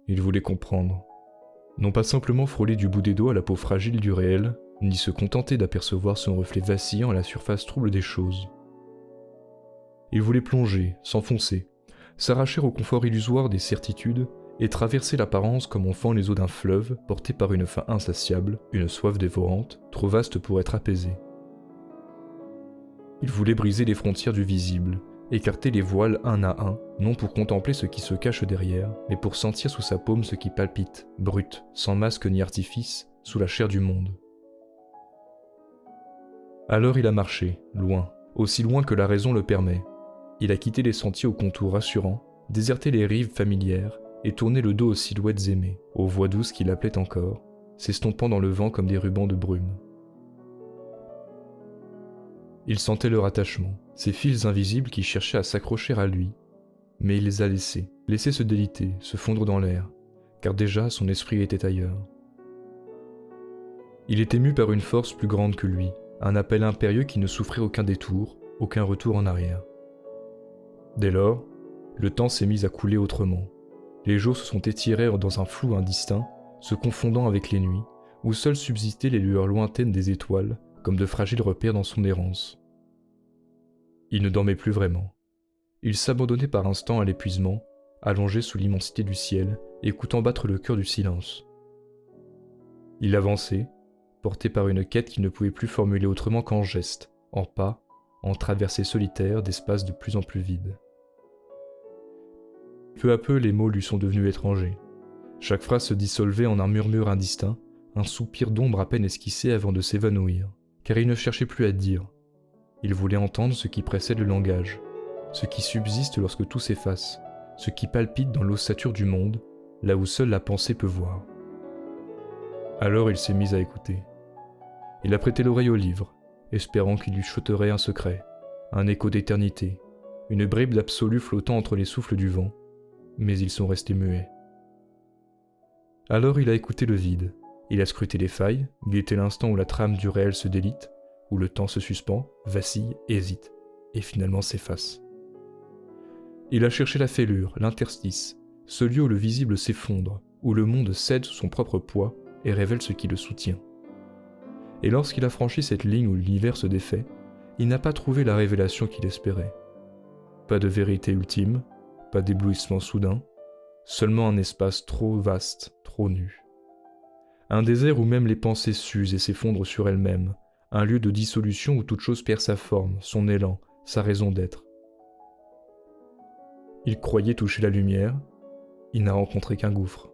Il voulait comprendre. Non pas simplement frôler du bout des doigts la peau fragile du réel, ni se contenter d'apercevoir son reflet vacillant à la surface trouble des choses. Il voulait plonger, s'enfoncer, s'arracher au confort illusoire des certitudes et traverser l'apparence comme on fend les eaux d'un fleuve porté par une faim insatiable, une soif dévorante, trop vaste pour être apaisée. Il voulait briser les frontières du visible, écarter les voiles un à un, non pour contempler ce qui se cache derrière, mais pour sentir sous sa paume ce qui palpite, brut, sans masque ni artifice, sous la chair du monde. Alors il a marché, loin, aussi loin que la raison le permet. Il a quitté les sentiers aux contours rassurants, déserté les rives familières, et tourné le dos aux silhouettes aimées, aux voix douces qu'il appelait encore, s'estompant dans le vent comme des rubans de brume. Il sentait leur attachement, ces fils invisibles qui cherchaient à s'accrocher à lui, mais il les a laissés se déliter, se fondre dans l'air, car déjà son esprit était ailleurs. Il était ému par une force plus grande que lui, un appel impérieux qui ne souffrait aucun détour, aucun retour en arrière. Dès lors, le temps s'est mis à couler autrement. Les jours se sont étirés dans un flou indistinct, se confondant avec les nuits, où seules subsistaient les lueurs lointaines des étoiles, comme de fragiles repères dans son errance. Il ne dormait plus vraiment. Il s'abandonnait par instants à l'épuisement, allongé sous l'immensité du ciel, écoutant battre le cœur du silence. Il avançait, porté par une quête qu'il ne pouvait plus formuler autrement qu'en gestes, en pas, en traversées solitaires d'espaces de plus en plus vides. Peu à peu, les mots lui sont devenus étrangers. Chaque phrase se dissolvait en un murmure indistinct, un soupir d'ombre à peine esquissé avant de s'évanouir, car il ne cherchait plus à dire. Il voulait entendre ce qui précède le langage, ce qui subsiste lorsque tout s'efface, ce qui palpite dans l'ossature du monde, là où seule la pensée peut voir. Alors il s'est mis à écouter. Il a prêté l'oreille au livre, espérant qu'il lui chuterait un secret, un écho d'éternité, une bribe d'absolu flottant entre les souffles du vent, mais ils sont restés muets. Alors il a écouté le vide, il a scruté les failles, guetté l'instant où la trame du réel se délite, où le temps se suspend, vacille, hésite, et finalement s'efface. Il a cherché la fêlure, l'interstice, ce lieu où le visible s'effondre, où le monde cède sous son propre poids et révèle ce qui le soutient. Et lorsqu'il a franchi cette ligne où l'univers se défait, il n'a pas trouvé la révélation qu'il espérait. Pas de vérité ultime, pas d'éblouissement soudain, seulement un espace trop vaste, trop nu. Un désert où même les pensées s'usent et s'effondrent sur elles-mêmes, un lieu de dissolution où toute chose perd sa forme, son élan, sa raison d'être. Il croyait toucher la lumière, il n'a rencontré qu'un gouffre.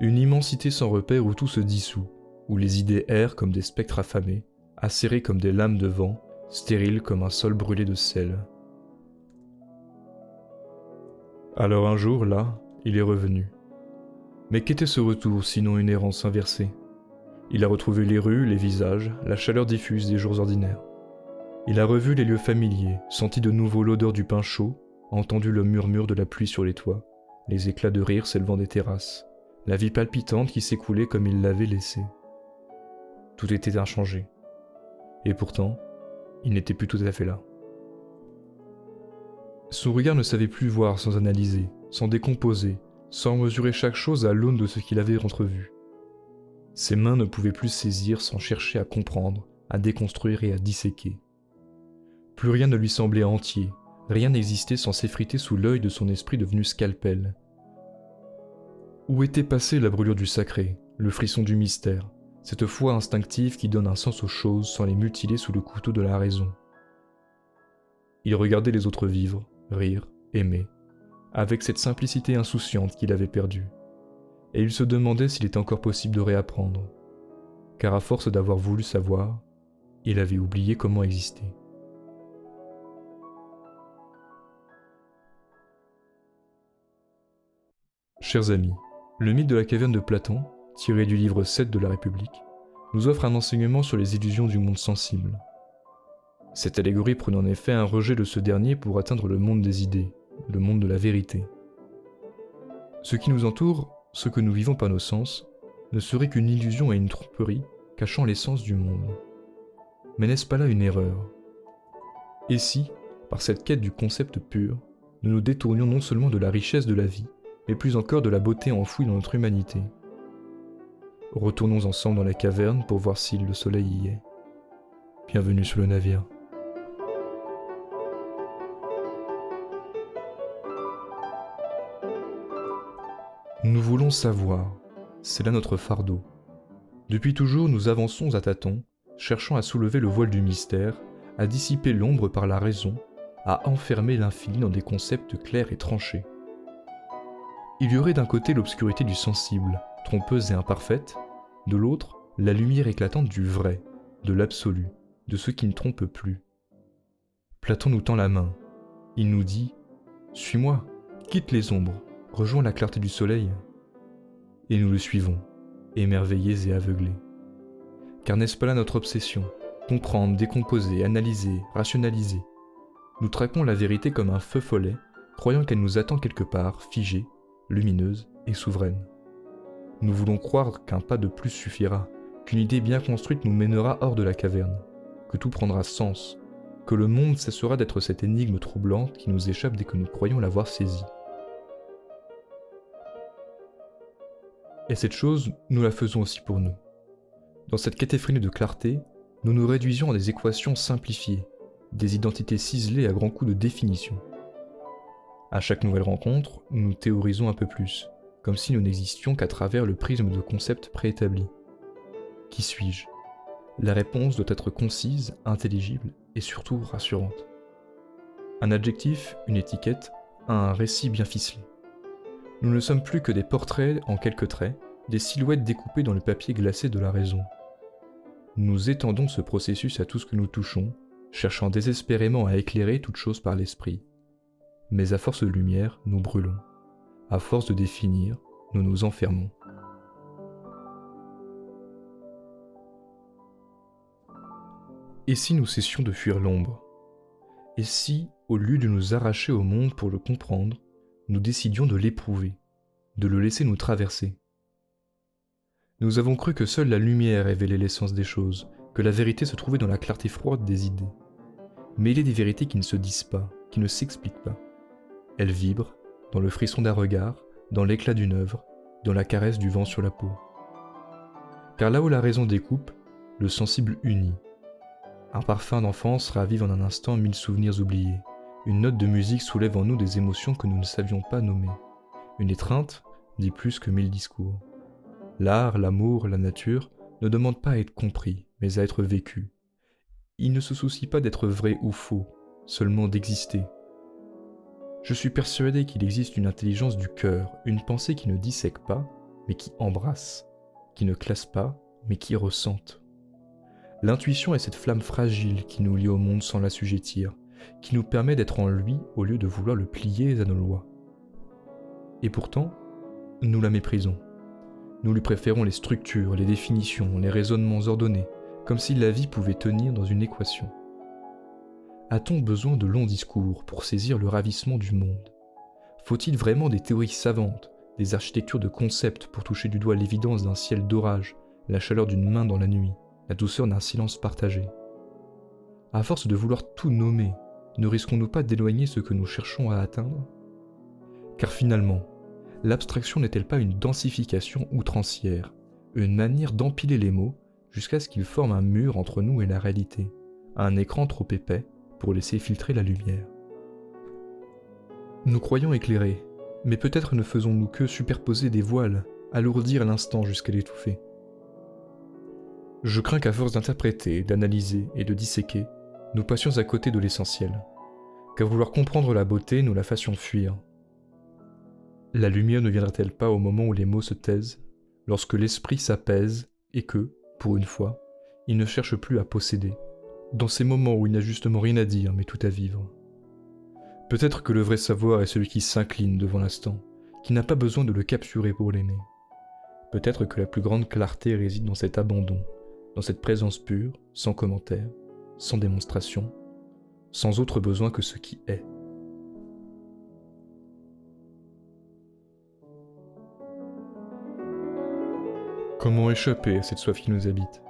Une immensité sans repère où tout se dissout, où les idées errent comme des spectres affamés, acérés comme des lames de vent, stériles comme un sol brûlé de sel. Alors un jour, là, il est revenu. Mais qu'était ce retour, sinon une errance inversée ? Il a retrouvé les rues, les visages, la chaleur diffuse des jours ordinaires. Il a revu les lieux familiers, senti de nouveau l'odeur du pain chaud, entendu le murmure de la pluie sur les toits, les éclats de rire s'élevant des terrasses, la vie palpitante qui s'écoulait comme il l'avait laissée. Tout était inchangé. Et pourtant, il n'était plus tout à fait là. Son regard ne savait plus voir sans analyser, sans décomposer, sans mesurer chaque chose à l'aune de ce qu'il avait entrevu. Ses mains ne pouvaient plus saisir sans chercher à comprendre, à déconstruire et à disséquer. Plus rien ne lui semblait entier, rien n'existait sans s'effriter sous l'œil de son esprit devenu scalpel. Où était passée la brûlure du sacré, le frisson du mystère, cette foi instinctive qui donne un sens aux choses sans les mutiler sous le couteau de la raison? Il regardait les autres vivre, rire, aimer, avec cette simplicité insouciante qu'il avait perdue. Et il se demandait s'il était encore possible de réapprendre, car à force d'avoir voulu savoir, il avait oublié comment exister. Chers amis, le mythe de la caverne de Platon, tiré du livre 7 de la République, nous offre un enseignement sur les illusions du monde sensible. Cette allégorie prône en effet un rejet de ce dernier pour atteindre le monde des idées, le monde de la vérité. Ce qui nous entoure, ce que nous vivons par nos sens, ne serait qu'une illusion et une tromperie cachant l'essence du monde. Mais n'est-ce pas là une erreur ? Et si, par cette quête du concept pur, nous nous détournions non seulement de la richesse de la vie, mais plus encore de la beauté enfouie dans notre humanité. Retournons ensemble dans la caverne pour voir si le soleil y est. Bienvenue sur le navire. Nous voulons savoir, c'est là notre fardeau. Depuis toujours, nous avançons à tâtons, cherchant à soulever le voile du mystère, à dissiper l'ombre par la raison, à enfermer l'infini dans des concepts clairs et tranchés. Il y aurait d'un côté l'obscurité du sensible, trompeuse et imparfaite, de l'autre, la lumière éclatante du vrai, de l'absolu, de ce qui ne trompe plus. Platon nous tend la main. Il nous dit « Suis-moi, quitte les ombres, rejoins la clarté du soleil. » Et nous le suivons, émerveillés et aveuglés. Car n'est-ce pas là notre obsession ? Comprendre, décomposer, analyser, rationaliser. Nous traquons la vérité comme un feu follet, croyant qu'elle nous attend quelque part, figée, lumineuse et souveraine. Nous voulons croire qu'un pas de plus suffira, qu'une idée bien construite nous mènera hors de la caverne, que tout prendra sens, que le monde cessera d'être cette énigme troublante qui nous échappe dès que nous croyons l'avoir saisie. Et cette chose, nous la faisons aussi pour nous. Dans cette quête effrénée de clarté, nous nous réduisions à des équations simplifiées, des identités ciselées à grands coups de définition. À chaque nouvelle rencontre, nous nous théorisons un peu plus, comme si nous n'existions qu'à travers le prisme de concepts préétablis. Qui suis-je ? La réponse doit être concise, intelligible et surtout rassurante. Un adjectif, une étiquette, un récit bien ficelé. Nous ne sommes plus que des portraits en quelques traits, des silhouettes découpées dans le papier glacé de la raison. Nous étendons ce processus à tout ce que nous touchons, cherchant désespérément à éclairer toute chose par l'esprit. Mais à force de lumière, nous brûlons. À force de définir, nous nous enfermons. Et si nous cessions de fuir l'ombre ? Et si, au lieu de nous arracher au monde pour le comprendre, nous décidions de l'éprouver, de le laisser nous traverser ? Nous avons cru que seule la lumière révélait l'essence des choses, que la vérité se trouvait dans la clarté froide des idées. Mais il y a des vérités qui ne se disent pas, qui ne s'expliquent pas. Elles vibrent, dans le frisson d'un regard, dans l'éclat d'une œuvre, dans la caresse du vent sur la peau. Car là où la raison découpe, le sensible unit. Un parfum d'enfance ravive en un instant 1000 souvenirs oubliés. Une note de musique soulève en nous des émotions que nous ne savions pas nommer. Une étreinte dit plus que 1000 discours. L'art, l'amour, la nature ne demandent pas à être compris, mais à être vécus. Ils ne se soucient pas d'être vrais ou faux, seulement d'exister. Je suis persuadé qu'il existe une intelligence du cœur, une pensée qui ne dissèque pas, mais qui embrasse, qui ne classe pas, mais qui ressente. L'intuition est cette flamme fragile qui nous lie au monde sans l'assujettir, qui nous permet d'être en lui au lieu de vouloir le plier à nos lois. Et pourtant, nous la méprisons. Nous lui préférons les structures, les définitions, les raisonnements ordonnés, comme si la vie pouvait tenir dans une équation. A-t-on besoin de longs discours pour saisir le ravissement du monde ? Faut-il vraiment des théories savantes, des architectures de concepts pour toucher du doigt l'évidence d'un ciel d'orage, la chaleur d'une main dans la nuit, la douceur d'un silence partagé ? À force de vouloir tout nommer, ne risquons-nous pas d'éloigner ce que nous cherchons à atteindre ? Car finalement, l'abstraction n'est-elle pas une densification outrancière, une manière d'empiler les mots jusqu'à ce qu'ils forment un mur entre nous et la réalité, un écran trop épais pour laisser filtrer la lumière ? Nous croyons éclairer, mais peut-être ne faisons-nous que superposer des voiles, alourdir l'instant jusqu'à l'étouffer. Je crains qu'à force d'interpréter, d'analyser et de disséquer, nous passions à côté de l'essentiel, qu'à vouloir comprendre la beauté, nous la fassions fuir. La lumière ne viendra-t-elle pas au moment où les mots se taisent, lorsque l'esprit s'apaise et que, pour une fois, il ne cherche plus à posséder, dans ces moments où il n'a justement rien à dire mais tout à vivre ? Peut-être que le vrai savoir est celui qui s'incline devant l'instant, qui n'a pas besoin de le capturer pour l'aimer. Peut-être que la plus grande clarté réside dans cet abandon, dans cette présence pure, sans commentaire, sans démonstration, sans autre besoin que ce qui est. Comment échapper à cette soif qui nous habite ?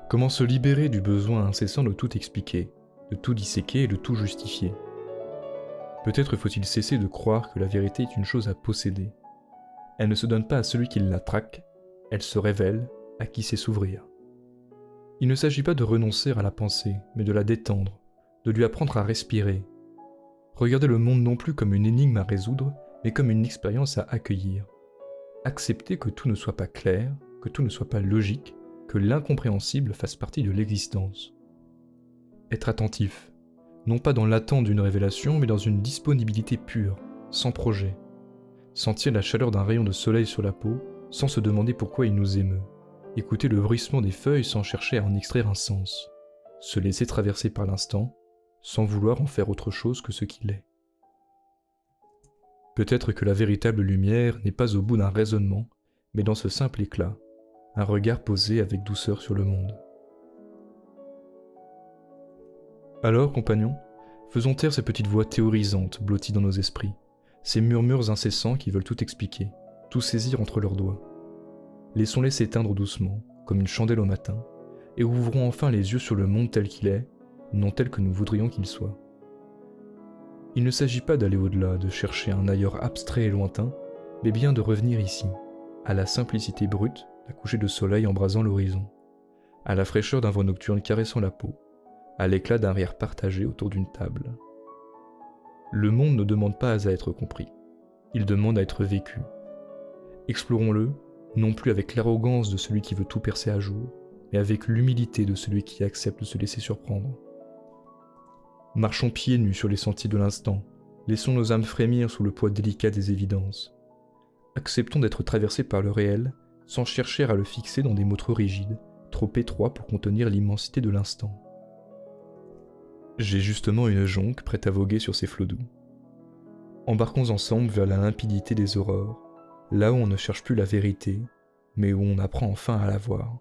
Comment se libérer du besoin incessant de tout expliquer, de tout disséquer et de tout justifier ? Peut-être faut-il cesser de croire que la vérité est une chose à posséder, Elle ne se donne pas à celui qui la traque, elle se révèle à qui sait s'ouvrir. Il ne s'agit pas de renoncer à la pensée, mais de la détendre, de lui apprendre à respirer. Regarder le monde non plus comme une énigme à résoudre, mais comme une expérience à accueillir. Accepter que tout ne soit pas clair, que tout ne soit pas logique, que l'incompréhensible fasse partie de l'existence. Être attentif, non pas dans l'attente d'une révélation, mais dans une disponibilité pure, sans projet. Sentir la chaleur d'un rayon de soleil sur la peau, sans se demander pourquoi il nous émeut. Écouter le bruissement des feuilles sans chercher à en extraire un sens. Se laisser traverser par l'instant, sans vouloir en faire autre chose que ce qu'il est. Peut-être que la véritable lumière n'est pas au bout d'un raisonnement, mais dans ce simple éclat, un regard posé avec douceur sur le monde. Alors, compagnons, faisons taire ces petites voix théorisantes blotties dans nos esprits, ces murmures incessants qui veulent tout expliquer, tout saisir entre leurs doigts. Laissons-les s'éteindre doucement, comme une chandelle au matin, et ouvrons enfin les yeux sur le monde tel qu'il est, non tel que nous voudrions qu'il soit. Il ne s'agit pas d'aller au-delà, de chercher un ailleurs abstrait et lointain, mais bien de revenir ici, à la simplicité brute d'un coucher de soleil embrasant l'horizon, à la fraîcheur d'un vent nocturne caressant la peau, à l'éclat d'un rire partagé autour d'une table. Le monde ne demande pas à être compris, il demande à être vécu. Explorons-le, non plus avec l'arrogance de celui qui veut tout percer à jour, mais avec l'humilité de celui qui accepte de se laisser surprendre. Marchons pieds nus sur les sentiers de l'instant, laissons nos âmes frémir sous le poids délicat des évidences. Acceptons d'être traversés par le réel, sans chercher à le fixer dans des mots trop rigides, trop étroits pour contenir l'immensité de l'instant. J'ai justement une jonque prête à voguer sur ces flots doux. Embarquons ensemble vers la limpidité des aurores, là où on ne cherche plus la vérité, mais où on apprend enfin à la voir.